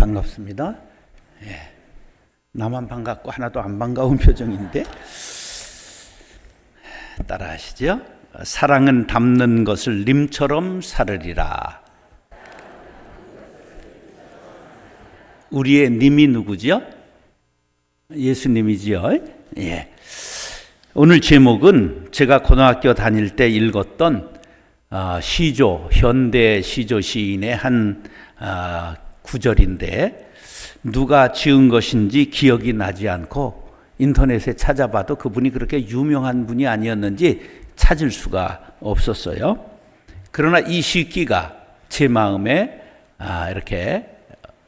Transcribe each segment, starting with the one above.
반갑습니다. 나만 반갑고 하나도 안 반가운 표정인데 따라하시죠. 사랑은 담는 것을 님처럼 사르리라. 우리의 님이 누구죠? 예수님이지요. 오늘 제목은 제가 고등학교 다닐 때 읽었던 시조, 현대 시조 시인의 한 구절인데 누가 지은 것인지 기억이 나지 않고 인터넷에 찾아봐도 그분이 그렇게 유명한 분이 아니었는지 찾을 수가 없었어요. 그러나 이 시기가 제 마음에 이렇게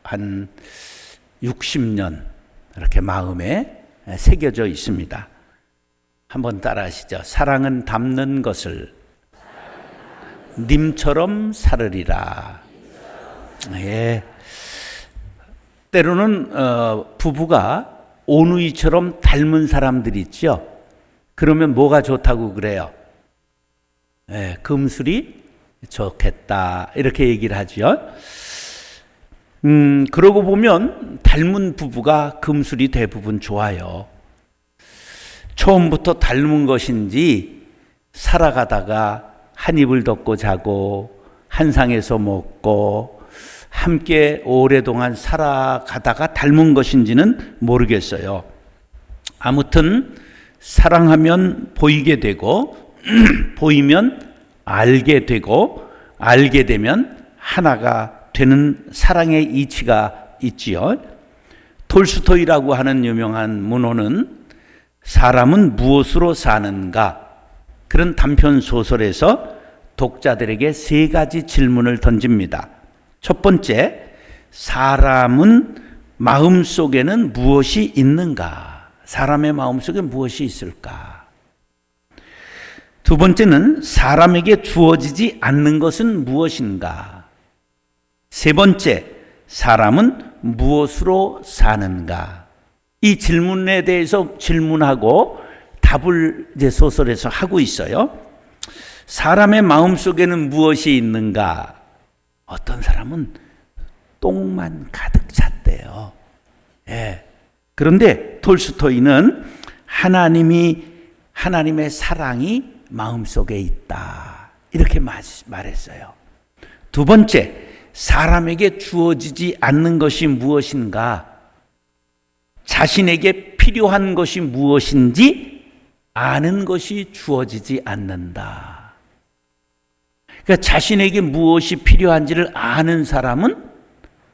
한 60년 이렇게 마음에 새겨져 있습니다. 한번 따라하시죠. 사랑은 담는 것을 님처럼 사르리라. 때로는 부부가 오누이처럼 닮은 사람들이 있죠. 그러면 뭐가 좋다고 그래요? 금술이 좋겠다 이렇게 얘기를 하죠. 그러고 보면 닮은 부부가 금술이 대부분 좋아요. 처음부터 닮은 것인지 살아가다가 한 이불 덮고 자고 한 상에서 먹고 함께 오랫동안 살아가다가 닮은 것인지는 모르겠어요. 아무튼 사랑하면 보이게 되고 보이면 알게 되고 알게 되면 하나가 되는 사랑의 이치가 있지요. 톨스토이라고 하는 유명한 문호는 사람은 무엇으로 사는가? 그런 단편 소설에서 독자들에게 세 가지 질문을 던집니다. 첫 번째, 사람은 마음속에는 무엇이 있는가? 사람의 마음속에 무엇이 있을까? 두 번째는 사람에게 주어지지 않는 것은 무엇인가? 세 번째, 사람은 무엇으로 사는가? 이 질문에 대해서 질문하고 답을 이제 소설에서 하고 있어요. 사람의 마음속에는 무엇이 있는가? 어떤 사람은 똥만 가득 찼대요. 그런데 톨스토이는 하나님의 사랑이 마음속에 있다. 이렇게 말했어요. 두 번째, 사람에게 주어지지 않는 것이 무엇인가? 자신에게 필요한 것이 무엇인지 아는 것이 주어지지 않는다. 그러니까 자신에게 무엇이 필요한지를 아는 사람은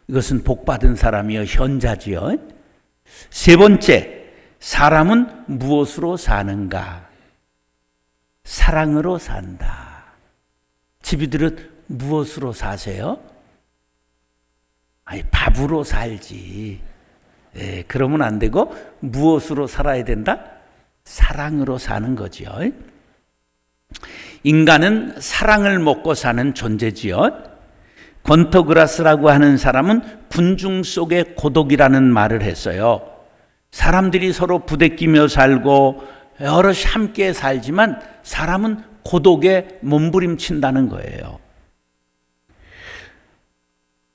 이것은 복받은 사람이요, 현자지요. 세 번째, 사람은 무엇으로 사는가? 사랑으로 산다. 집이들은 무엇으로 사세요? 밥으로 살지. 그러면 안 되고 무엇으로 살아야 된다? 사랑으로 사는 거지요. 인간은 사랑을 먹고 사는 존재지요. 권터그라스라고 하는 사람은 군중 속의 고독이라는 말을 했어요. 사람들이 서로 부대끼며 살고 여럿이 함께 살지만 사람은 고독에 몸부림친다는 거예요.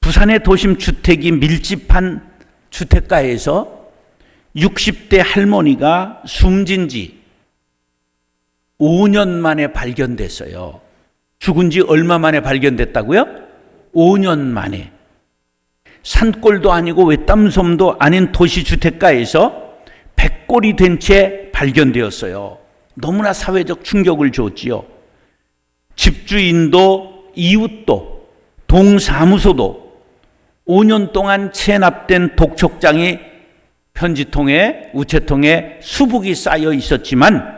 부산의 도심 주택이 밀집한 주택가에서 60대 할머니가 숨진 지 5년 만에 발견됐어요. 죽은 지 얼마 만에 발견됐다고요? 5년 만에. 산골도 아니고 외딴섬도 아닌 도시 주택가에서 백골이 된 채 발견되었어요. 너무나 사회적 충격을 줬지요. 집주인도 이웃도 동사무소도 5년 동안 체납된 독촉장이 편지통에 우체통에 수북이 쌓여 있었지만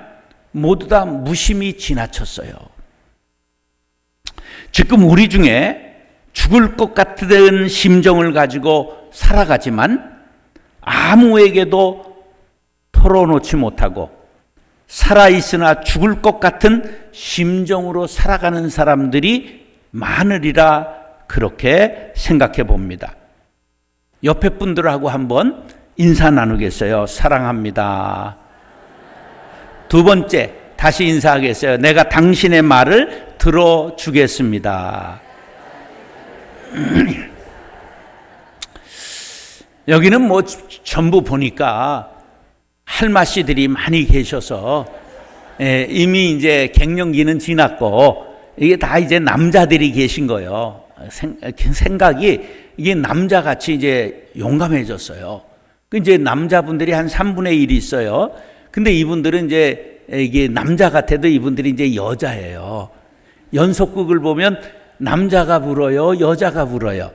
모두 다 무심히 지나쳤어요. 지금 우리 중에 죽을 것 같은 심정을 가지고 살아가지만 아무에게도 털어놓지 못하고 살아있으나 죽을 것 같은 심정으로 살아가는 사람들이 많으리라 그렇게 생각해 봅니다. 옆에 분들하고 한번 인사 나누겠어요. 사랑합니다. 두 번째, 다시 인사하겠어요. 내가 당신의 말을 들어주겠습니다. 여기는 뭐 전부 보니까 할마씨들이 많이 계셔서 이미 이제 갱년기는 지났고 이게 다 이제 남자들이 계신 거예요. 생각이 이게 남자같이 이제 용감해졌어요. 이제 남자분들이 한 3분의 1이 있어요. 근데 이분들은 이제 이게 남자 같아도 이분들이 이제 여자예요. 연속극을 보면 남자가 불어요, 여자가 불어요.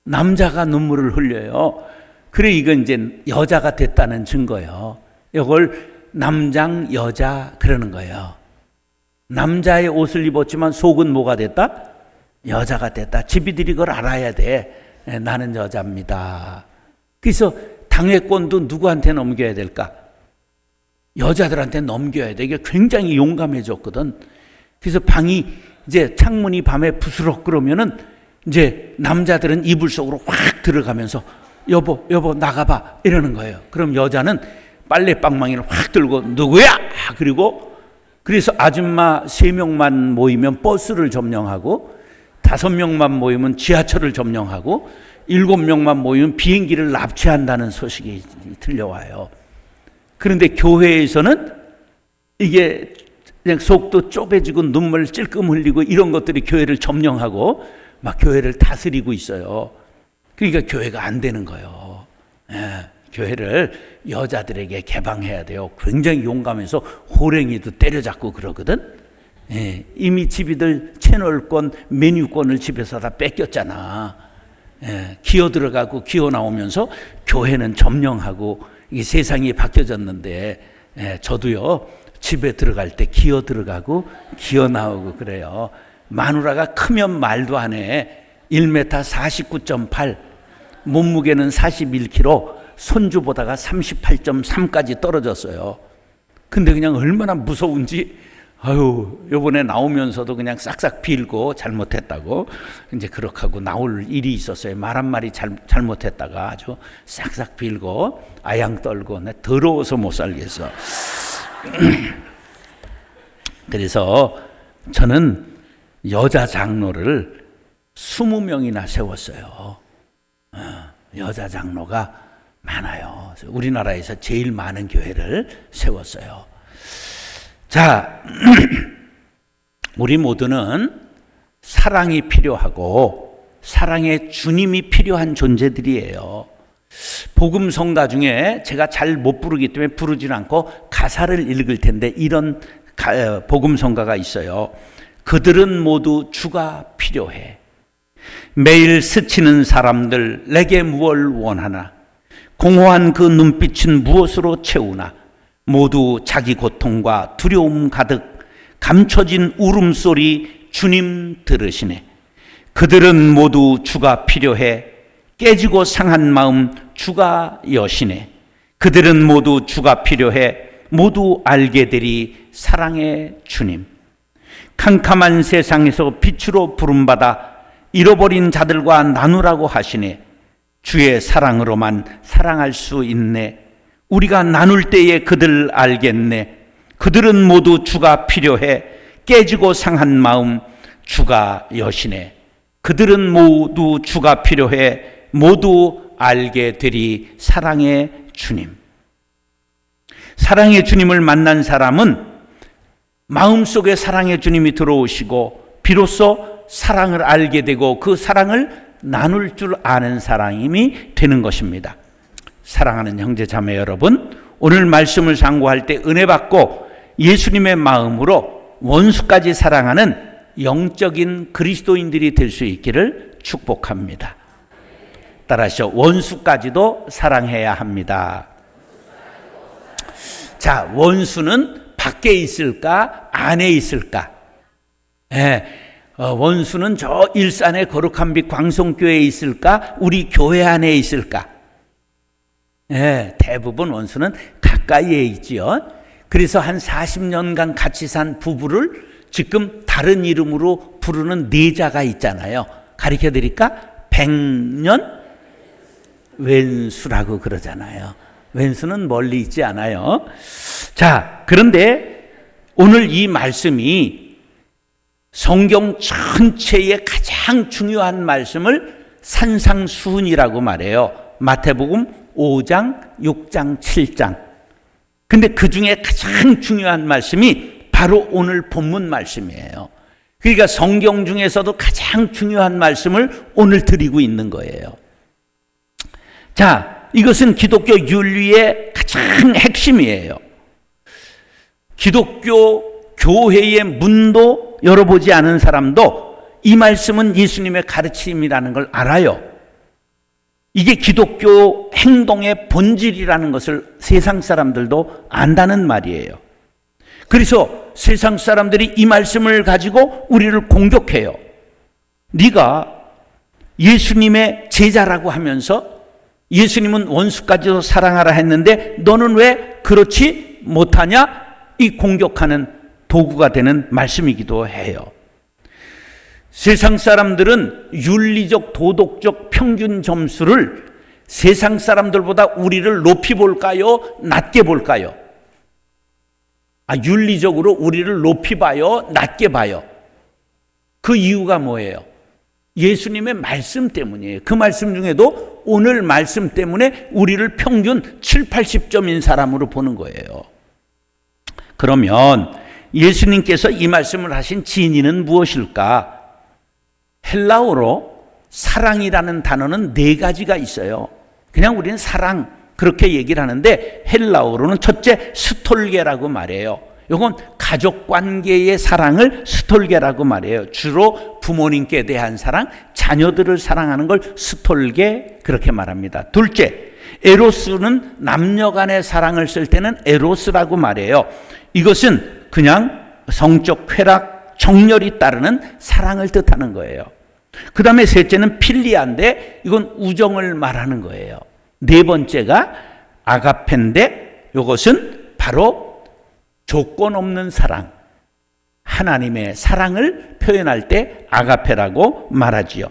남자가 눈물을 흘려요. 그래 이건 이제 여자가 됐다는 증거예요. 이걸 남장 여자 그러는 거예요. 남자의 옷을 입었지만 속은 뭐가 됐다? 여자가 됐다. 집이들이 그걸 알아야 돼. 나는 여자입니다. 그래서 당회권도 누구한테 넘겨야 될까? 여자들한테 넘겨야 돼. 이게 굉장히 용감해졌거든. 그래서 방이 이제 창문이 밤에 부스럭 그러면은 이제 남자들은 이불 속으로 확 들어가면서 여보 나가봐 이러는 거예요. 그럼 여자는 빨래방망이를 확 들고 누구야? 그리고 그래서 아줌마 3명만 모이면 버스를 점령하고 5명만 모이면 지하철을 점령하고 7명만 모이면 비행기를 납치한다는 소식이 들려와요. 그런데 교회에서는 이게 그냥 속도 좁아지고 눈물 찔끔 흘리고 이런 것들이 교회를 점령하고 막 교회를 다스리고 있어요. 그러니까 교회가 안 되는 거예요. 교회를 여자들에게 개방해야 돼요. 굉장히 용감해서 호랭이도 때려잡고 그러거든. 이미 집이들 채널권, 메뉴권을 집에서 다 뺏겼잖아. 기어 들어가고 기어 나오면서 교회는 점령하고 이 세상이 바뀌어졌는데 저도요 집에 들어갈 때 기어 들어가고 기어 나오고 그래요. 마누라가 크면 말도 안 해. 1m 49.8 몸무게는 41kg 손주보다가 38.3까지 떨어졌어요. 근데 그냥 얼마나 무서운지 요번에 나오면서도 그냥 싹싹 빌고 잘못했다고 이제 그렇게 하고 나올 일이 있었어요. 말 한마디 잘못했다가 아주 싹싹 빌고 아양 떨고 내 더러워서 못 살겠어. 그래서 저는 여자 장로를 20명이나 세웠어요. 여자 장로가 많아요. 우리나라에서 제일 많은 교회를 세웠어요. 자, 우리 모두는 사랑이 필요하고 사랑의 주님이 필요한 존재들이에요. 복음 성가 중에 제가 잘 못 부르기 때문에 부르지는 않고 가사를 읽을 텐데 이런 복음 성가가 있어요. 그들은 모두 주가 필요해. 매일 스치는 사람들 내게 무엇을 원하나. 공허한 그 눈빛은 무엇으로 채우나. 모두 자기 고통과 두려움 가득 감춰진 울음소리 주님 들으시네. 그들은 모두 주가 필요해. 깨지고 상한 마음 주가 여시네. 그들은 모두 주가 필요해. 모두 알게 되리 사랑의 주님. 캄캄한 세상에서 빛으로 부름받아 잃어버린 자들과 나누라고 하시네. 주의 사랑으로만 사랑할 수 있네. 우리가 나눌 때에 그들 알겠네. 그들은 모두 주가 필요해. 깨지고 상한 마음 주가 여시네. 그들은 모두 주가 필요해. 모두 알게 되리 사랑의 주님. 사랑의 주님을 만난 사람은 마음속에 사랑의 주님이 들어오시고 비로소 사랑을 알게 되고 그 사랑을 나눌 줄 아는 사람이 되는 것입니다. 사랑하는 형제 자매 여러분, 오늘 말씀을 상고할 때 은혜 받고 예수님의 마음으로 원수까지 사랑하는 영적인 그리스도인들이 될 수 있기를 축복합니다. 따라서 원수까지도 사랑해야 합니다. 자, 원수는 밖에 있을까? 안에 있을까? 원수는 저 일산의 거룩한 빛 광송교회에 있을까? 우리 교회 안에 있을까? 대부분 원수는 가까이에 있지요. 그래서 한 40년간 같이 산 부부를 지금 다른 이름으로 부르는 내자가 있잖아요. 가르쳐 드릴까? 백년 왼수라고 그러잖아요. 왼수는 멀리 있지 않아요. 자, 그런데 오늘 이 말씀이 성경 전체의 가장 중요한 말씀을 산상수훈이라고 말해요. 마태복음 5장, 6장, 7장. 근데 그 중에 가장 중요한 말씀이 바로 오늘 본문 말씀이에요. 그러니까 성경 중에서도 가장 중요한 말씀을 오늘 드리고 있는 거예요. 자, 이것은 기독교 윤리의 가장 핵심이에요. 기독교 교회의 문도 열어보지 않은 사람도 이 말씀은 예수님의 가르침이라는 걸 알아요. 이게 기독교 행동의 본질이라는 것을 세상 사람들도 안다는 말이에요. 그래서 세상 사람들이 이 말씀을 가지고 우리를 공격해요. 네가 예수님의 제자라고 하면서 예수님은 원수까지도 사랑하라 했는데 너는 왜 그렇지 못하냐? 이 공격하는 도구가 되는 말씀이기도 해요. 세상 사람들은 윤리적 도덕적 평균 점수를 세상 사람들보다 우리를 높이 볼까요? 낮게 볼까요? 윤리적으로 우리를 높이 봐요? 낮게 봐요? 그 이유가 뭐예요? 예수님의 말씀 때문이에요. 그 말씀 중에도 오늘 말씀 때문에 우리를 평균 7, 80점인 사람으로 보는 거예요. 그러면 예수님께서 이 말씀을 하신 진의는 무엇일까? 헬라어로 사랑이라는 단어는 4가지가 있어요. 그냥 우리는 사랑 그렇게 얘기를 하는데 헬라어로는 첫째 스톨게라고 말해요. 이건 가족 관계의 사랑을 스톨게라고 말해요. 주로 부모님께 대한 사랑, 자녀들을 사랑하는 걸 스톨게 그렇게 말합니다. 둘째, 에로스는 남녀 간의 사랑을 쓸 때는 에로스라고 말해요. 이것은 그냥 성적 쾌락, 정열이 따르는 사랑을 뜻하는 거예요. 그 다음에 셋째는 필리아인데 이건 우정을 말하는 거예요. 네 번째가 아가페인데 이것은 바로 조건 없는 사랑, 하나님의 사랑을 표현할 때 아가페라고 말하지요.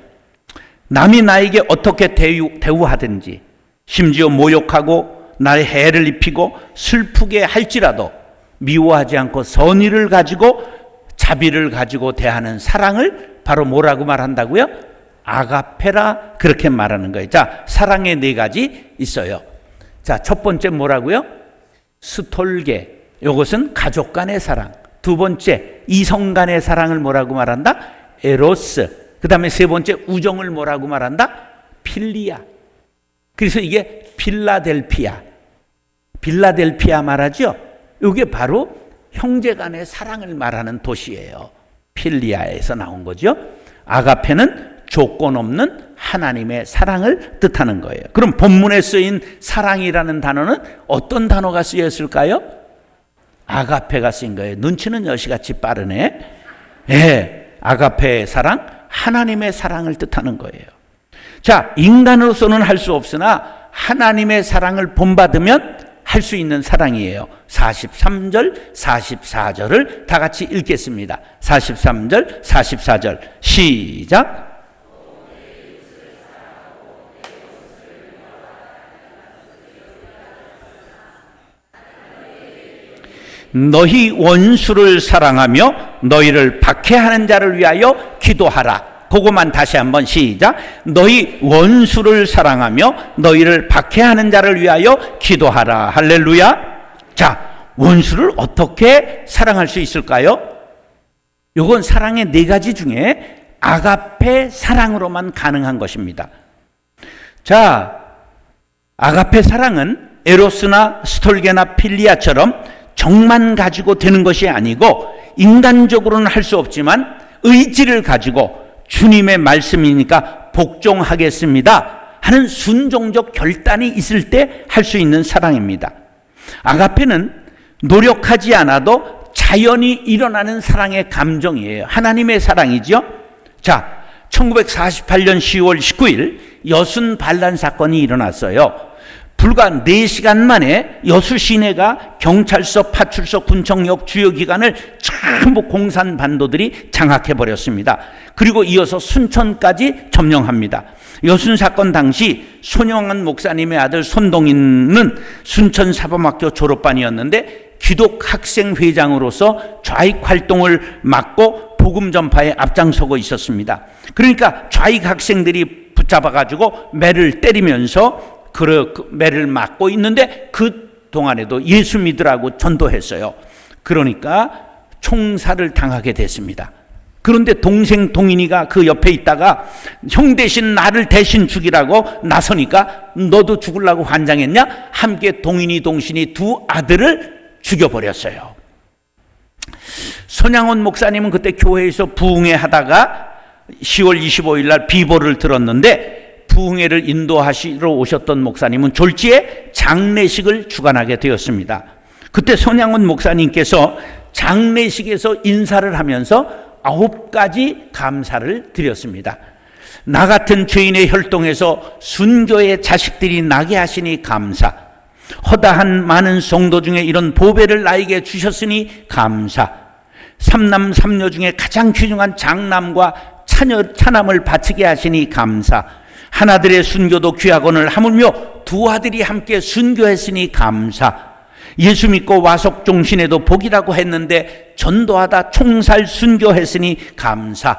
남이 나에게 어떻게 대우하든지 심지어 모욕하고 나의 해를 입히고 슬프게 할지라도 미워하지 않고 선의를 가지고 자비를 가지고 대하는 사랑을 바로 뭐라고 말한다고요? 아가페라 그렇게 말하는 거예요. 자, 사랑의 4가지 있어요. 자, 첫 번째 뭐라고요? 스톨게. 이것은 가족 간의 사랑. 두 번째, 이성 간의 사랑을 뭐라고 말한다? 에로스. 그 다음에 세 번째, 우정을 뭐라고 말한다? 필리아. 그래서 이게 빌라델피아 말하죠? 이게 바로 형제 간의 사랑을 말하는 도시예요. 필리아에서 나온 거죠. 아가페는 조건 없는 하나님의 사랑을 뜻하는 거예요. 그럼 본문에 쓰인 사랑이라는 단어는 어떤 단어가 쓰였을까요? 아가페가 쓰인 거예요. 눈치는 여시같이 빠르네. 예, 아가페의 사랑, 하나님의 사랑을 뜻하는 거예요. 자, 인간으로서는 할 수 없으나 하나님의 사랑을 본받으면 할 수 있는 사랑이에요. 43절, 44절을 다 같이 읽겠습니다. 43절, 44절 시작. 너희 원수를 사랑하며 너희를 박해하는 자를 위하여 기도하라. 그것만 다시 한번 시작. 너희 원수를 사랑하며 너희를 박해하는 자를 위하여 기도하라. 할렐루야. 자, 원수를 어떻게 사랑할 수 있을까요? 이건 사랑의 4가지 중에 아가페 사랑으로만 가능한 것입니다. 자, 아가페 사랑은 에로스나 스톨게나 필리아처럼 정만 가지고 되는 것이 아니고 인간적으로는 할 수 없지만 의지를 가지고 주님의 말씀이니까 복종하겠습니다 하는 순종적 결단이 있을 때 할 수 있는 사랑입니다. 아가페는 노력하지 않아도 자연히 일어나는 사랑의 감정이에요. 하나님의 사랑이죠. 자, 1948년 10월 19일 여순 반란 사건이 일어났어요. 불과 4시간 만에 여수 시내가 경찰서, 파출소, 군청역 주요 기관을 전부 공산반도들이 장악해버렸습니다. 그리고 이어서 순천까지 점령합니다. 여순 사건 당시 손영한 목사님의 아들 손동인은 순천 사범학교 졸업반이었는데 기독학생회장으로서 좌익 활동을 막고 복음 전파에 앞장서고 있었습니다. 그러니까 좌익 학생들이 붙잡아가지고 매를 때리면서 그 매를 맞고 있는데 그 동안에도 예수 믿으라고 전도했어요. 그러니까 총살을 당하게 됐습니다. 그런데 동생 동인이가 그 옆에 있다가 형 대신 나를 대신 죽이라고 나서니까 너도 죽으려고 환장했냐? 함께 동인이 동신이 두 아들을 죽여버렸어요. 손양원 목사님은 그때 교회에서 부흥회 하다가 10월 25일 날 비보를 들었는데 부흥회를 인도하시러 오셨던 목사님은 졸지에 장례식을 주관하게 되었습니다. 그때 손양원 목사님께서 장례식에서 인사를 하면서 9가지 감사를 드렸습니다. 나 같은 죄인의 혈통에서 순교의 자식들이 나게 하시니 감사. 허다한 많은 성도 중에 이런 보배를 나에게 주셨으니 감사. 삼남 삼녀 중에 가장 귀중한 장남과 차남을 바치게 하시니 감사. 하나들의 순교도 귀하거늘 하물며 두 아들이 함께 순교했으니 감사. 예수 믿고 와속 종신에도 복이라고 했는데 전도하다 총살 순교했으니 감사.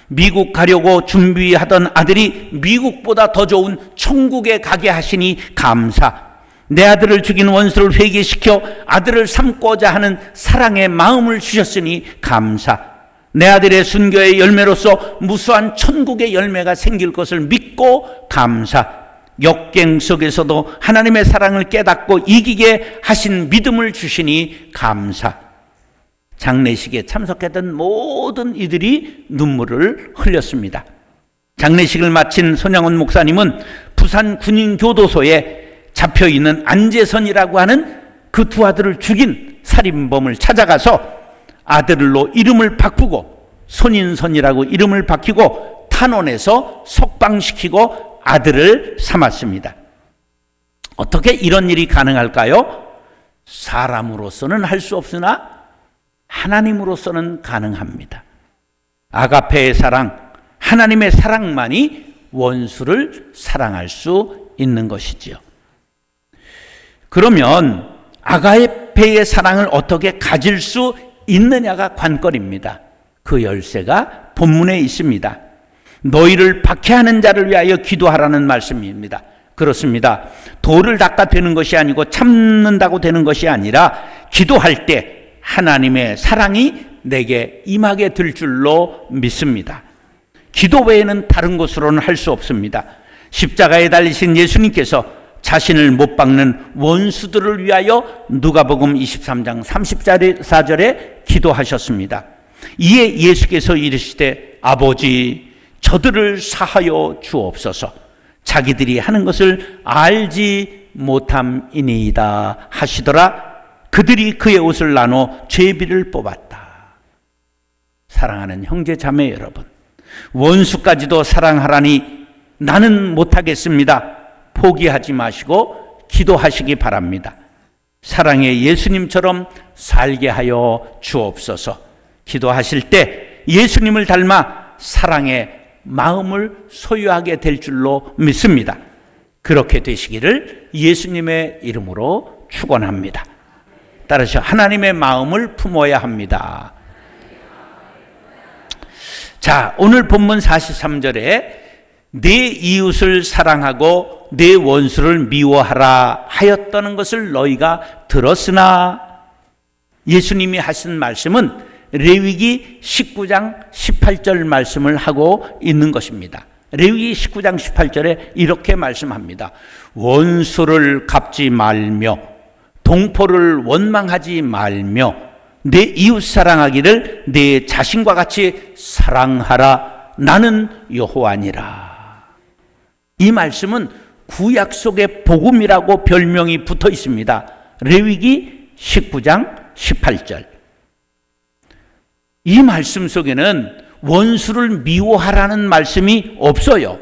미국 가려고 준비하던 아들이 미국보다 더 좋은 천국에 가게 하시니 감사. 내 아들을 죽인 원수를 회개시켜 아들을 삼고자 하는 사랑의 마음을 주셨으니 감사. 내 아들의 순교의 열매로서 무수한 천국의 열매가 생길 것을 믿고 감사. 역경 속에서도 하나님의 사랑을 깨닫고 이기게 하신 믿음을 주시니 감사. 장례식에 참석했던 모든 이들이 눈물을 흘렸습니다. 장례식을 마친 손양원 목사님은 부산 군인교도소에 잡혀있는 안재선이라고 하는 그 두 아들을 죽인 살인범을 찾아가서 아들로 이름을 바꾸고 손인선이라고 이름을 바뀌고 탄원해서 석방시키고 아들을 삼았습니다. 어떻게 이런 일이 가능할까요? 사람으로서는 할 수 없으나 하나님으로서는 가능합니다. 아가페의 사랑, 하나님의 사랑만이 원수를 사랑할 수 있는 것이지요. 그러면 아가페의 사랑을 어떻게 가질 수 있느냐가 관건입니다. 그 열쇠가 본문에 있습니다. 너희를 박해하는 자를 위하여 기도하라는 말씀입니다. 그렇습니다. 돌을 닦아 되는 것이 아니고 참는다고 되는 것이 아니라 기도할 때 하나님의 사랑이 내게 임하게 될 줄로 믿습니다. 기도 외에는 다른 것으로는 할 수 없습니다. 십자가에 달리신 예수님께서 자신을 못 박는 원수들을 위하여 누가복음 23장 34절에 기도하셨습니다. 이에 예수께서 이르시되 아버지 저들을 사하여 주옵소서. 자기들이 하는 것을 알지 못함이니이다 하시더라. 그들이 그의 옷을 나눠 제비를 뽑았다. 사랑하는 형제 자매 여러분, 원수까지도 사랑하라니 나는 못하겠습니다. 포기하지 마시고 기도하시기 바랍니다. 사랑의 예수님처럼 살게 하여 주옵소서. 기도하실 때 예수님을 닮아 사랑의 마음을 소유하게 될 줄로 믿습니다. 그렇게 되시기를 예수님의 이름으로 축원합니다. 따라서 하나님의 마음을 품어야 합니다. 자, 오늘 본문 43절에 내 이웃을 사랑하고 내 원수를 미워하라 하였다는 것을 너희가 들었으나, 예수님이 하신 말씀은 레위기 19장 18절 말씀을 하고 있는 것입니다. 레위기 19장 18절에 이렇게 말씀합니다. 원수를 갚지 말며 동포를 원망하지 말며 내 이웃 사랑하기를 내 자신과 같이 사랑하라. 나는 여호와니라. 이 말씀은 구약 속의 복음이라고 별명이 붙어 있습니다. 레위기 19장 18절. 이 말씀 속에는 원수를 미워하라는 말씀이 없어요.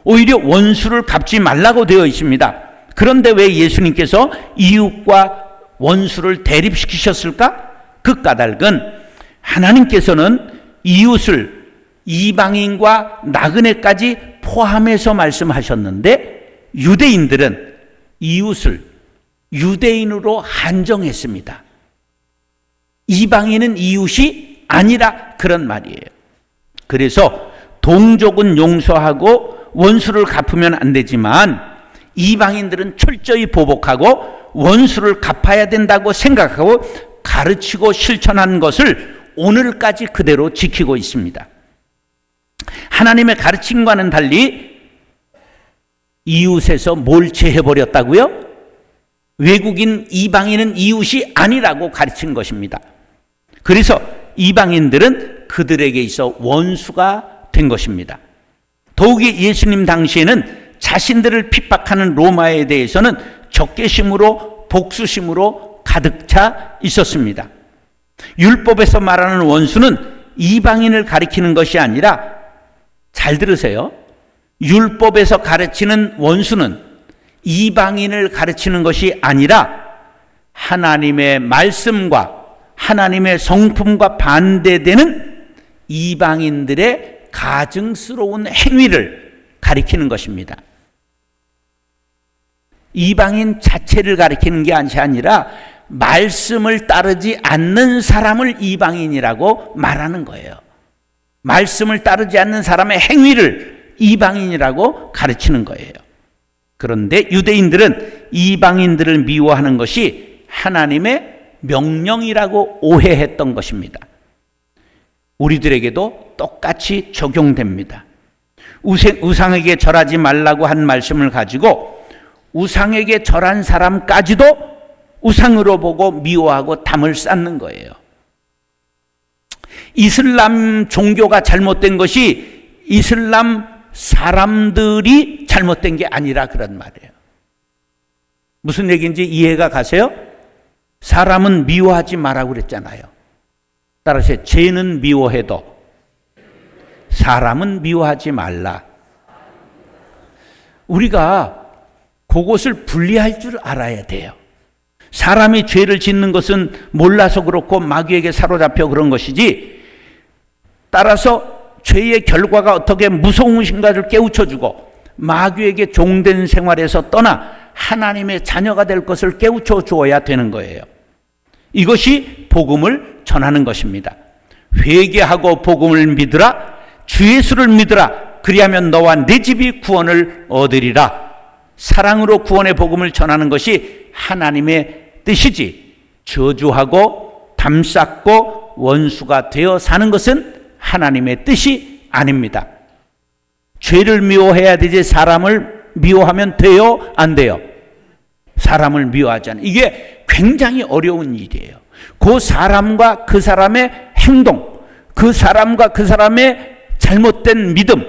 오히려 원수를 갚지 말라고 되어 있습니다. 그런데 왜 예수님께서 이웃과 원수를 대립시키셨을까? 그 까닭은 하나님께서는 이웃을 이방인과 나그네까지 포함해서 말씀하셨는데 유대인들은 이웃을 유대인으로 한정했습니다. 이방인은 이웃이 아니라 그런 말이에요. 그래서 동족은 용서하고 원수를 갚으면 안 되지만 이방인들은 철저히 보복하고 원수를 갚아야 된다고 생각하고 가르치고 실천한 것을 오늘까지 그대로 지키고 있습니다. 하나님의 가르침과는 달리 이웃에서 몰체해버렸다고요? 외국인 이방인은 이웃이 아니라고 가르친 것입니다. 그래서 이방인들은 그들에게 있어 원수가 된 것입니다. 더욱이 예수님 당시에는 자신들을 핍박하는 로마에 대해서는 적개심으로 복수심으로 가득 차 있었습니다. 율법에서 말하는 원수는 이방인을 가리키는 것이 아니라, 잘 들으세요, 율법에서 가르치는 원수는 이방인을 가르치는 것이 아니라 하나님의 말씀과 하나님의 성품과 반대되는 이방인들의 가증스러운 행위를 가리키는 것입니다. 이방인 자체를 가리키는 게 아니라 말씀을 따르지 않는 사람을 이방인이라고 말하는 거예요. 말씀을 따르지 않는 사람의 행위를 이방인이라고 가르치는 거예요. 그런데 유대인들은 이방인들을 미워하는 것이 하나님의 명령이라고 오해했던 것입니다. 우리들에게도 똑같이 적용됩니다. 우상에게 절하지 말라고 한 말씀을 가지고 우상에게 절한 사람까지도 우상으로 보고 미워하고 담을 쌓는 거예요. 이슬람 종교가 잘못된 것이 이슬람 사람들이 잘못된 게 아니라 그런 말이에요. 무슨 얘기인지 이해가 가세요? 사람은 미워하지 마라고 그랬잖아요. 따라서 죄는 미워해도 사람은 미워하지 말라. 우리가 그것을 분리할 줄 알아야 돼요. 사람이 죄를 짓는 것은 몰라서 그렇고 마귀에게 사로잡혀 그런 것이지, 따라서 죄의 결과가 어떻게 무서운 것인가를 깨우쳐주고 마귀에게 종된 생활에서 떠나 하나님의 자녀가 될 것을 깨우쳐 주어야 되는 거예요. 이것이 복음을 전하는 것입니다. 회개하고 복음을 믿으라, 주 예수를 믿으라, 그리하면 너와 네 집이 구원을 얻으리라. 사랑으로 구원의 복음을 전하는 것이 하나님의 뜻이지, 저주하고 담쌓고 원수가 되어 사는 것은 하나님의 뜻이 아닙니다. 죄를 미워해야 되지 사람을 미워하면 돼요? 안 돼요? 사람을 미워하지 않아요. 이게 굉장히 어려운 일이에요. 그 사람과 그 사람의 행동, 그 사람과 그 사람의 잘못된 믿음,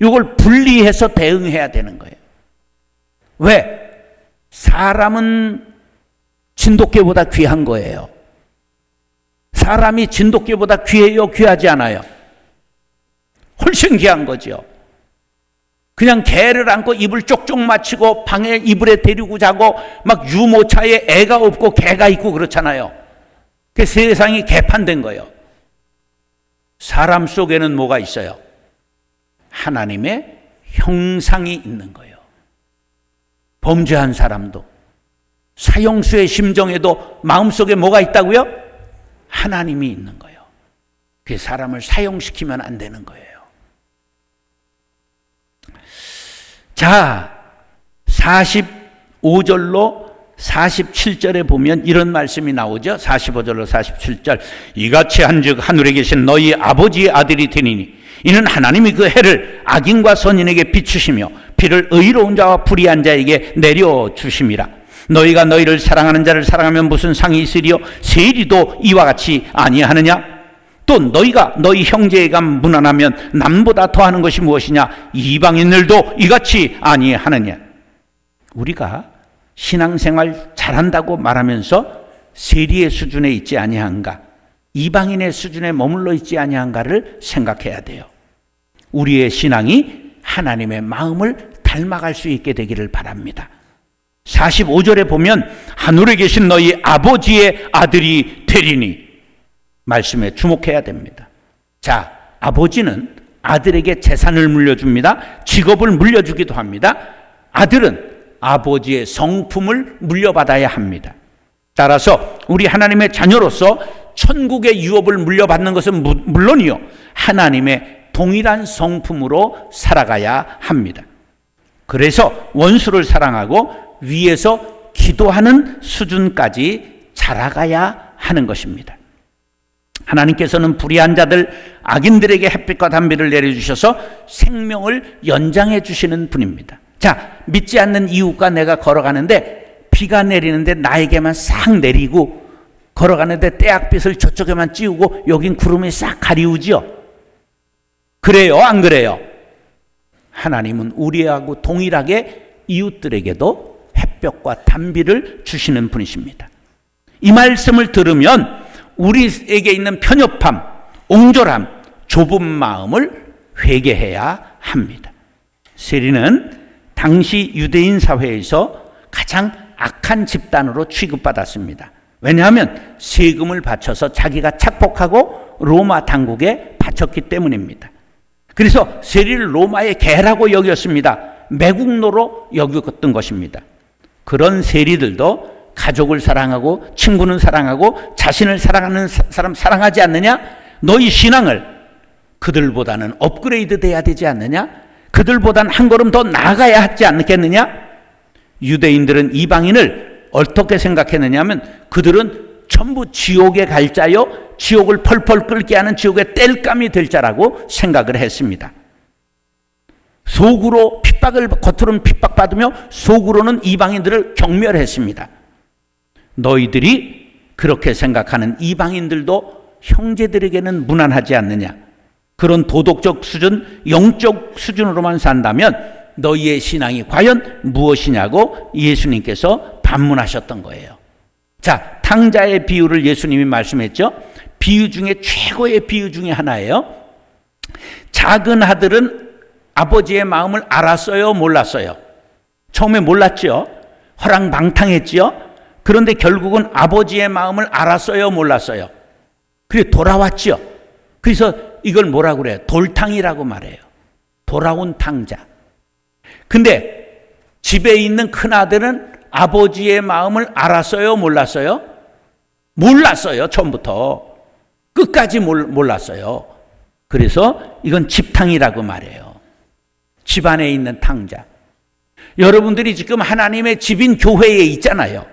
이걸 분리해서 대응해야 되는 거예요. 왜? 사람은 진돗개보다 귀한 거예요. 사람이 진돗개보다 귀해요? 귀하지 않아요? 훨씬 귀한 거죠. 그냥 개를 안고 입을 쪽쪽 맞추고 방에 이불에 데리고 자고 막 유모차에 애가 없고 개가 있고 그렇잖아요. 그 세상이 개판된 거예요. 사람 속에는 뭐가 있어요? 하나님의 형상이 있는 거예요. 범죄한 사람도, 사형수의 심정에도 마음속에 뭐가 있다고요? 하나님이 있는 거예요. 그 사람을 사형시키면 안 되는 거예요. 자, 45절로 47절에 보면 이런 말씀이 나오죠. 45절로 47절. 이같이 한즉 하늘에 계신 너희 아버지의 아들이 되니니 이는 하나님이 그 해를 악인과 선인에게 비추시며 비를 의로운 자와 불의한 자에게 내려주심이라. 너희가 너희를 사랑하는 자를 사랑하면 무슨 상이 있으리요? 세리도 이와 같이 아니하느냐? 또 너희가 너희 형제가 무난하면 남보다 더하는 것이 무엇이냐? 이방인들도 이같이 아니하느냐? 우리가 신앙생활 잘한다고 말하면서 세리의 수준에 있지 아니한가, 이방인의 수준에 머물러 있지 아니한가를 생각해야 돼요. 우리의 신앙이 하나님의 마음을 닮아갈 수 있게 되기를 바랍니다. 45절에 보면 하늘에 계신 너희 아버지의 아들이 되리니, 말씀에 주목해야 됩니다. 자, 아버지는 아들에게 재산을 물려줍니다. 직업을 물려주기도 합니다. 아들은 아버지의 성품을 물려받아야 합니다. 따라서 우리 하나님의 자녀로서 천국의 유업을 물려받는 것은 물론이요, 하나님의 동일한 성품으로 살아가야 합니다. 그래서 원수를 사랑하고 위에서 기도하는 수준까지 자라가야 하는 것입니다. 하나님께서는 불의한 자들, 악인들에게 햇빛과 단비를 내려주셔서 생명을 연장해 주시는 분입니다. 자, 믿지 않는 이웃과 내가 걸어가는데 비가 내리는데 나에게만 싹 내리고, 걸어가는데 떼약빛을 저쪽에만 찌우고 여긴 구름이 싹 가리우지요. 그래요, 안 그래요? 하나님은 우리하고 동일하게 이웃들에게도 햇볕과 단비를 주시는 분이십니다. 이 말씀을 들으면 우리에게 있는 편협함, 옹졸함, 좁은 마음을 회개해야 합니다. 세리는 당시 유대인 사회에서 가장 악한 집단으로 취급받았습니다. 왜냐하면 세금을 바쳐서 자기가 착복하고 로마 당국에 바쳤기 때문입니다. 그래서 세리를 로마의 개라고 여겼습니다. 매국노로 여겼던 것입니다. 그런 세리들도 가족을 사랑하고 친구는 사랑하고 자신을 사랑하는 사람 사랑하지 않느냐? 너희 신앙을 그들보다는 업그레이드 돼야 되지 않느냐? 그들보다는 한 걸음 더 나아가야 하지 않겠느냐? 유대인들은 이방인을 어떻게 생각했느냐 하면 그들은 전부 지옥에 갈 자요, 지옥을 펄펄 끓게 하는 지옥의 땔감이 될 자라고 생각을 했습니다. 속으로 겉으로는 핍박받으며 속으로는 이방인들을 경멸했습니다. 너희들이 그렇게 생각하는 이방인들도 형제들에게는 무난하지 않느냐? 그런 도덕적 수준, 영적 수준으로만 산다면 너희의 신앙이 과연 무엇이냐고 예수님께서 반문하셨던 거예요. 자, 탕자의 비유를 예수님이 말씀했죠. 비유 중에 최고의 비유 중에 하나예요. 작은 아들은 아버지의 마음을 알았어요, 몰랐어요? 처음에 몰랐죠. 허랑방탕했죠. 그런데 결국은 아버지의 마음을 알았어요, 몰랐어요? 그래 돌아왔죠. 그래서 이걸 뭐라고 그래요? 돌탕이라고 말해요. 돌아온 탕자. 근데 집에 있는 큰아들은 아버지의 마음을 알았어요, 몰랐어요? 몰랐어요. 처음부터 끝까지 몰랐어요. 그래서 이건 집탕이라고 말해요. 집안에 있는 탕자. 여러분들이 지금 하나님의 집인 교회에 있잖아요.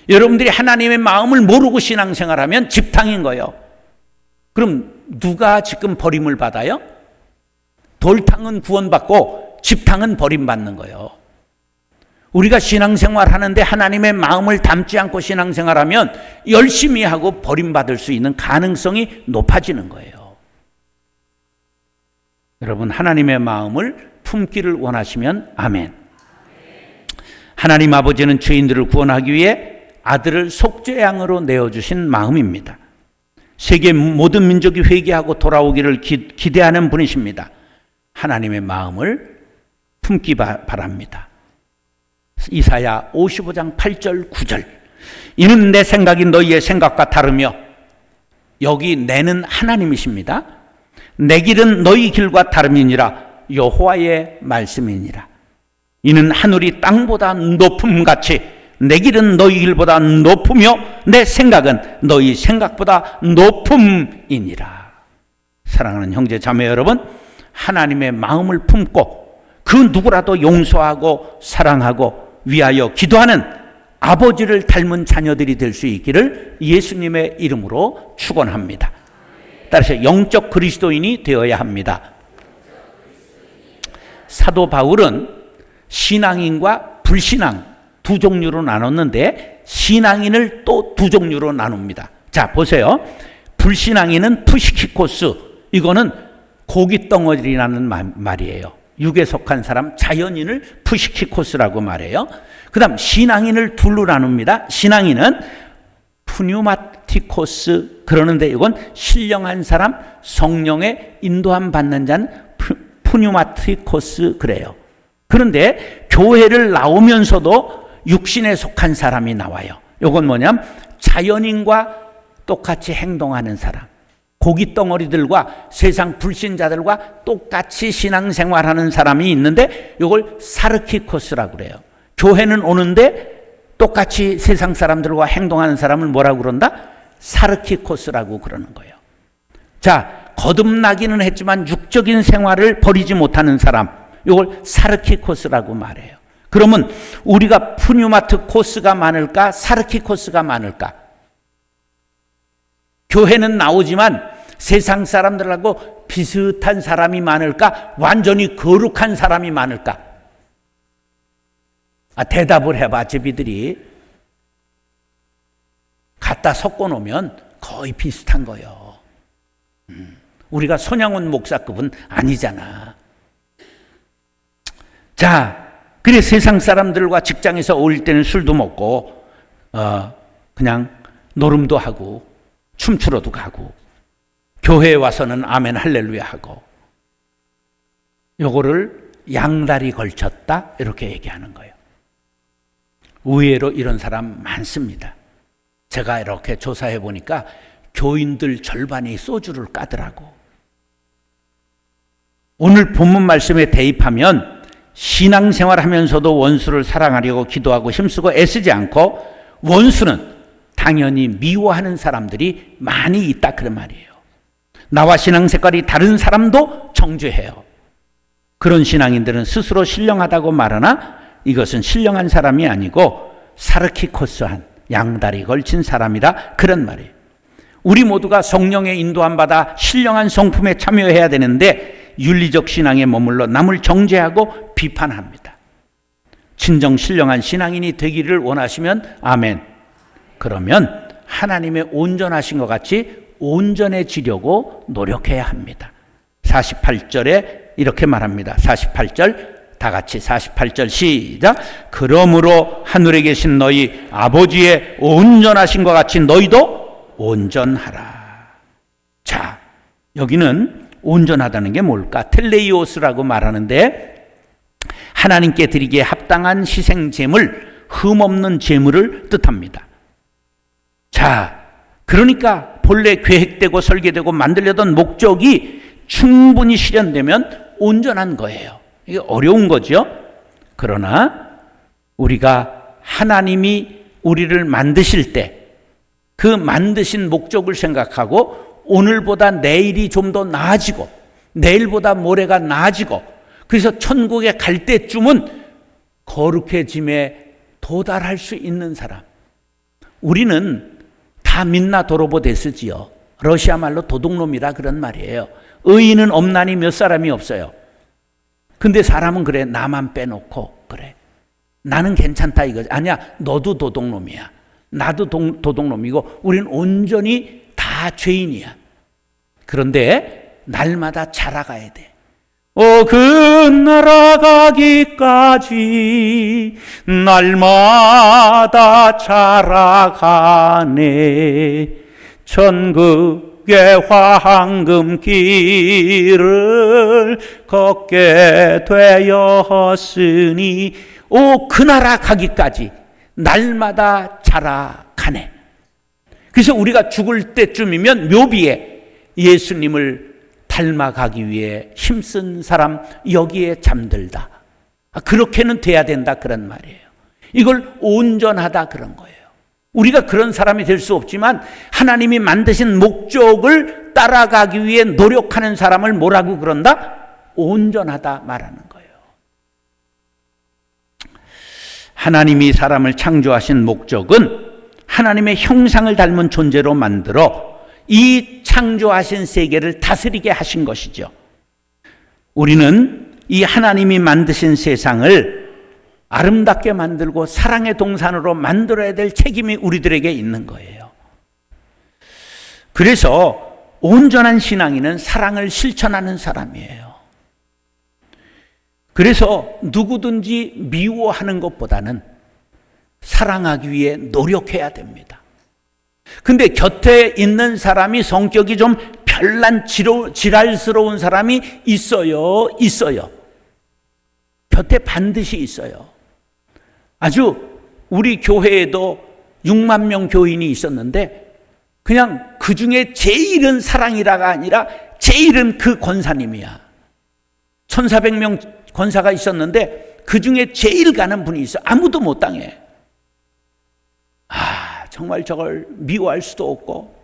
여러분들이 하나님의 마음을 모르고 신앙생활하면 집탕인 거예요. 그럼 누가 지금 버림을 받아요? 돌탕은 구원받고 집탕은 버림받는 거예요. 우리가 신앙생활 하는데 하나님의 마음을 담지 않고 신앙생활하면 열심히 하고 버림받을 수 있는 가능성이 높아지는 거예요. 여러분, 하나님의 마음을 품기를 원하시면 아멘. 하나님 아버지는 죄인들을 구원하기 위해 아들을 속죄양으로 내어주신 마음입니다. 세계 모든 민족이 회개하고 돌아오기를 기대하는 분이십니다. 하나님의 마음을 품기 바랍니다. 이사야 55장 8절 9절. 이는 내 생각이 너희의 생각과 다르며, 여기 내는 하나님이십니다. 내 길은 너희 길과 다름이니라. 여호와의 말씀이니라. 이는 하늘이 땅보다 높음같이 내 길은 너희 길보다 높으며 내 생각은 너희 생각보다 높음이니라. 사랑하는 형제 자매 여러분, 하나님의 마음을 품고 그 누구라도 용서하고 사랑하고 위하여 기도하는 아버지를 닮은 자녀들이 될 수 있기를 예수님의 이름으로 축원합니다. 따라서 영적 그리스도인이 되어야 합니다. 사도 바울은 신앙인과 불신앙 두 종류로 나눴는데 신앙인을 또 두 종류로 나눕니다. 자, 보세요. 불신앙인은 푸시키코스, 이거는 고깃덩어리라는 말이에요. 육에 속한 사람, 자연인을 푸시키코스라고 말해요. 그 다음 신앙인을 둘로 나눕니다. 신앙인은 푸뉴마티코스, 그러는데 이건 신령한 사람, 성령의 인도함 받는 자는 푸뉴마티코스 그래요. 그런데 교회를 나오면서도 육신에 속한 사람이 나와요. 이건 뭐냐면 자연인과 똑같이 행동하는 사람, 고깃덩어리들과 세상 불신자들과 똑같이 신앙생활하는 사람이 있는데 이걸 사르키코스라고 그래요. 교회는 오는데 똑같이 세상 사람들과 행동하는 사람을 뭐라고 그런다? 사르키코스라고 그러는 거예요. 자, 거듭나기는 했지만 육적인 생활을 버리지 못하는 사람, 이걸 사르키 코스라고 말해요. 그러면 우리가 푸뉴마트 코스가 많을까? 사르키 코스가 많을까? 교회는 나오지만 세상 사람들하고 비슷한 사람이 많을까? 완전히 거룩한 사람이 많을까? 대답을 해봐, 제비들이. 갖다 섞어 놓으면 거의 비슷한 거예요. 우리가 손양훈 목사급은 아니잖아. 자, 그래 세상 사람들과 직장에서 어울릴 때는 술도 먹고 그냥 노름도 하고 춤추러도 가고 교회에 와서는 아멘 할렐루야 하고 요거를 양다리 걸쳤다 이렇게 얘기하는 거예요. 의외로 이런 사람 많습니다. 제가 이렇게 조사해 보니까 교인들 절반이 소주를 까더라고. 오늘 본문 말씀에 대입하면 신앙생활 하면서도 원수를 사랑하려고 기도하고 힘쓰고 애쓰지 않고 원수는 당연히 미워하는 사람들이 많이 있다 그런 말이에요. 나와 신앙 색깔이 다른 사람도 정죄해요. 그런 신앙인들은 스스로 신령하다고 말하나 이것은 신령한 사람이 아니고 사르키코스한 양다리 걸친 사람이라 그런 말이에요. 우리 모두가 성령의 인도함 받아 신령한 성품에 참여해야 되는데 윤리적 신앙에 머물러 남을 정죄하고 비판합니다. 진정 신령한 신앙인이 되기를 원하시면 아멘. 그러면 하나님의 온전하신 것 같이 온전해지려고 노력해야 합니다. 48절에 이렇게 말합니다. 48절 다 같이 48절 시작. 그러므로 하늘에 계신 너희 아버지의 온전하신 것 같이 너희도 온전하라. 자, 여기는 온전하다는 게 뭘까? 텔레이오스라고 말하는데 하나님께 드리기에 합당한 희생 제물, 흠없는 제물을 뜻합니다. 자, 그러니까 본래 계획되고 설계되고 만들려던 목적이 충분히 실현되면 온전한 거예요. 이게 어려운 거죠. 그러나 우리가 하나님이 우리를 만드실 때 그 만드신 목적을 생각하고 오늘보다 내일이 좀 더 나아지고 내일보다 모레가 나아지고 그래서 천국에 갈 때쯤은 거룩해짐에 도달할 수 있는 사람. 우리는 다 민나 도로보 데스지요. 러시아 말로 도둑놈이라 그런 말이에요. 의인은 없나니 몇 사람이 없어요. 근데 사람은 그래. 나만 빼놓고 그래. 나는 괜찮다 이거지. 아니야. 너도 도둑놈이야. 나도 도둑놈이고 우리는 온전히 다 죄인이야. 그런데 날마다 자라가야 돼. 그 날아가기까지 날마다 자라가네. 천국의 황금길을 걷게 되었으니 그 날아가기까지 날마다 자라가네. 그래서 우리가 죽을 때쯤이면 묘비에 예수님을 닮아가기 위해 힘쓴 사람 여기에 잠들다. 그렇게는 돼야 된다 그런 말이에요. 이걸 온전하다 그런 거예요. 우리가 그런 사람이 될 수 없지만 하나님이 만드신 목적을 따라가기 위해 노력하는 사람을 뭐라고 그런다? 온전하다 말하는 거예요. 하나님이 사람을 창조하신 목적은 하나님의 형상을 닮은 존재로 만들어 이 창조하신 세계를 다스리게 하신 것이죠. 우리는 이 하나님이 만드신 세상을 아름답게 만들고 사랑의 동산으로 만들어야 될 책임이 우리들에게 있는 거예요. 그래서 온전한 신앙인은 사랑을 실천하는 사람이에요. 그래서 누구든지 미워하는 것보다는 사랑하기 위해 노력해야 됩니다. 근데 곁에 있는 사람이 성격이 좀 별난 지랄스러운 사람이 있어요. 곁에 반드시 있어요. 아주 우리 교회에도 6만 명 교인이 있었는데 그냥 그 중에 제일은 사랑이라가 아니라 제일은 그 권사님이야. 1,400명 권사가 있었는데 그 중에 제일 가는 분이 있어. 아무도 못 당해. 정말 저걸 미워할 수도 없고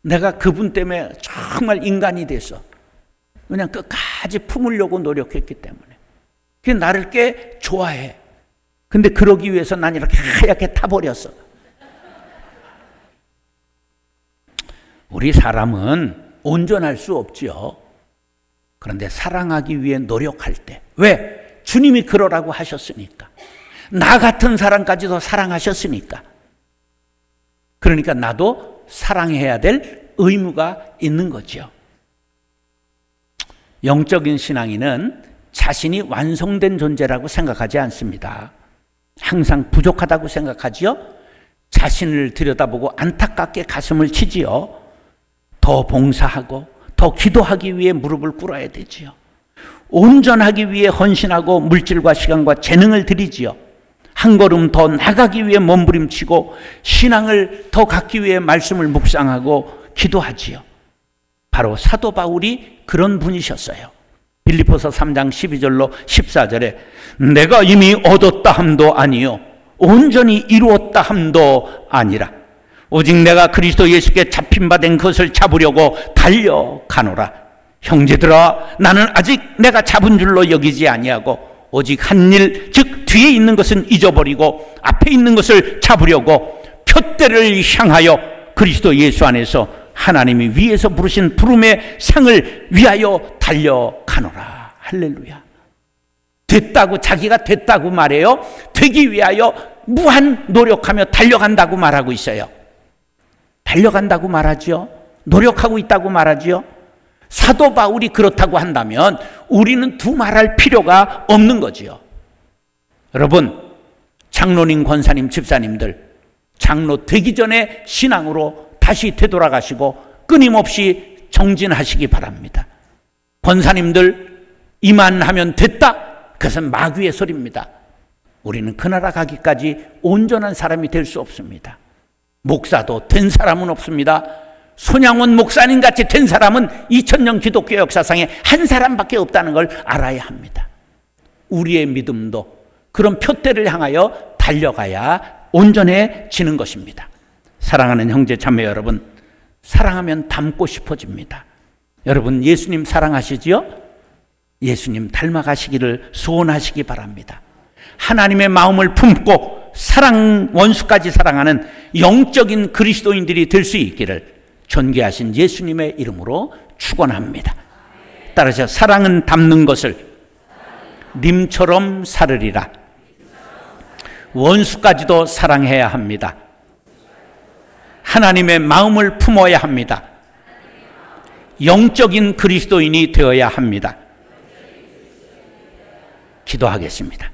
내가 그분 때문에 정말 인간이 돼서 그냥 끝까지 품으려고 노력했기 때문에 그 나를 꽤 좋아해. 근데 그러기 위해서 난 이렇게 하얗게 타버렸어. 우리 사람은 온전할 수 없지요. 그런데 사랑하기 위해 노력할 때, 왜? 주님이 그러라고 하셨으니까. 나 같은 사람까지도 사랑하셨으니까. 그러니까 나도 사랑해야 될 의무가 있는 거죠. 영적인 신앙인은 자신이 완성된 존재라고 생각하지 않습니다. 항상 부족하다고 생각하지요. 자신을 들여다보고 안타깝게 가슴을 치지요. 더 봉사하고 더 기도하기 위해 무릎을 꿇어야 되지요. 온전하기 위해 헌신하고 물질과 시간과 재능을 들이지요. 한 걸음 더 나가기 위해 몸부림치고 신앙을 더 갖기 위해 말씀을 묵상하고 기도하지요. 바로 사도 바울이 그런 분이셨어요. 빌립보서 3장 12절로 14절에 내가 이미 얻었다 함도 아니요 온전히 이루었다 함도 아니라 오직 내가 그리스도 예수께 잡힌 바 된 것을 잡으려고 달려가노라. 형제들아, 나는 아직 내가 잡은 줄로 여기지 아니하고 오직 한 일, 즉 뒤에 있는 것은 잊어버리고 앞에 있는 것을 잡으려고 표대를 향하여 그리스도 예수 안에서 하나님이 위에서 부르신 부름의 상을 위하여 달려가노라. 할렐루야. 됐다고, 자기가 됐다고 말해요. 되기 위하여 무한 노력하며 달려간다고 말하고 있어요. 달려간다고 말하죠. 노력하고 있다고 말하죠. 사도 바울이 그렇다고 한다면 우리는 두말할 필요가 없는 거지요. 여러분, 장로님, 권사님, 집사님들, 장로 되기 전에 신앙으로 다시 되돌아가시고 끊임없이 정진하시기 바랍니다. 권사님들, 이만 하면 됐다? 그것은 마귀의 소리입니다. 우리는 그 나라 가기까지 온전한 사람이 될 수 없습니다. 목사도 된 사람은 없습니다. 손양원 목사님 같이 된 사람은 2000년 기독교 역사상에 한 사람밖에 없다는 걸 알아야 합니다. 우리의 믿음도 그런 표대를 향하여 달려가야 온전해지는 것입니다. 사랑하는 형제 자매 여러분, 사랑하면 닮고 싶어집니다. 여러분, 예수님 사랑하시지요? 예수님 닮아가시기를 소원하시기 바랍니다. 하나님의 마음을 품고 원수까지 사랑하는 영적인 그리스도인들이 될 수 있기를 존귀하신 예수님의 이름으로 축원합니다. 따라서 사랑은 닮는 것을 님처럼 살으리라. 원수까지도 사랑해야 합니다. 하나님의 마음을 품어야 합니다. 영적인 그리스도인이 되어야 합니다. 기도하겠습니다.